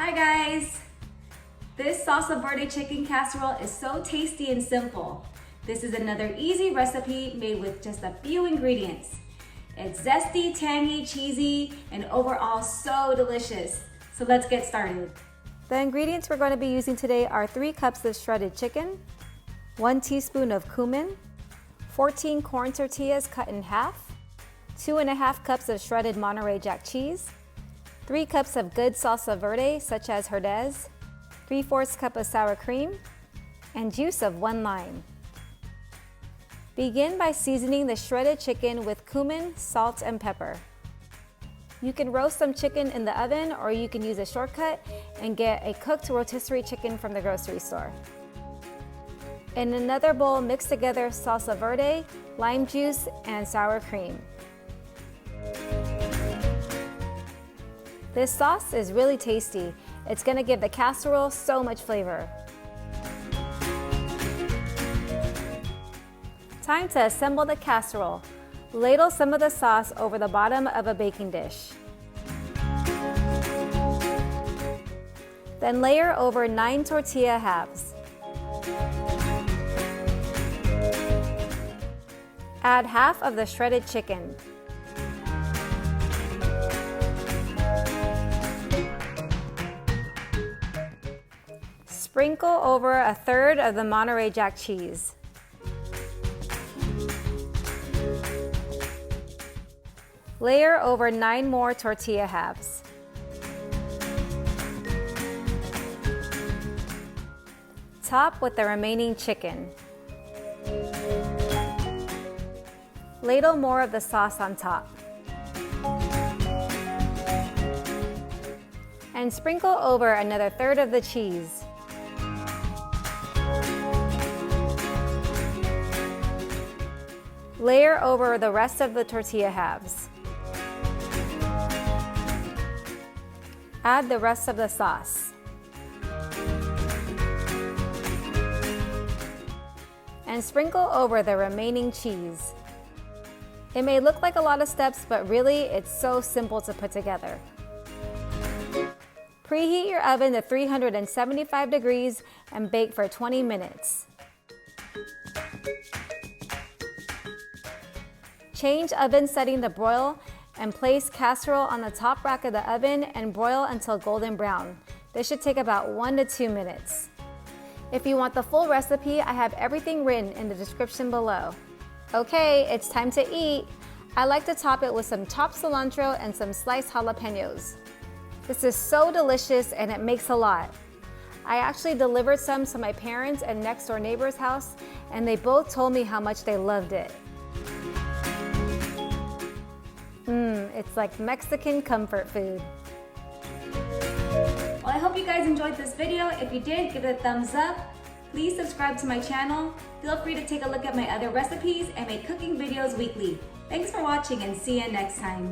Hi guys! This Salsa Verde chicken casserole is so tasty and simple. This is another easy recipe made with just a few ingredients. It's zesty, tangy, cheesy, and overall so delicious. So let's get started. The ingredients we're going to be using today are 3 cups of shredded chicken, 1 teaspoon of cumin, 14 corn tortillas cut in half, 2.5 cups of shredded Monterey Jack cheese, 3 cups of good salsa verde such as halves, 3/4 cup of sour cream, and juice of 1 lime. Begin by seasoning the shredded chicken with cumin, salt, and pepper. You can roast some chicken in the oven, or you can use a shortcut and get a cooked rotisserie chicken from the grocery store. In another bowl, mix together salsa verde, lime juice, and sour cream. This sauce is really tasty. It's going to give the casserole so much flavor. Time to assemble the casserole. Ladle some of the sauce over the bottom of a baking dish. Then layer over 9 tortilla halves. Add half of the shredded chicken. Sprinkle over 1/3 of the Monterey Jack cheese. Layer over 9 more tortilla halves. Top with the remaining chicken. Ladle more of the sauce on top. And sprinkle over another 1/3 of the cheese. Layer over the rest of the tortilla halves. Add the rest of the sauce. And sprinkle over the remaining cheese. It may look like a lot of steps, but really it's so simple to put together. Preheat your oven to 375 degrees and bake for 20 minutes. Change oven setting to broil and place casserole on the top rack of the oven and broil until golden brown. This should take about 1 to 2 minutes. If you want the full recipe, I have everything written in the description below. Okay, it's time to eat. I like to top it with some chopped cilantro and some sliced jalapenos. This is so delicious and it makes a lot. I actually delivered some to my parents and next door neighbor's house, and they both told me how much they loved it. It's like Mexican comfort food. Well, I hope you guys enjoyed this video. If you did, give it a thumbs up. Please subscribe to my channel. Feel free to take a look at my other recipes and make cooking videos weekly. Thanks for watching and see you next time.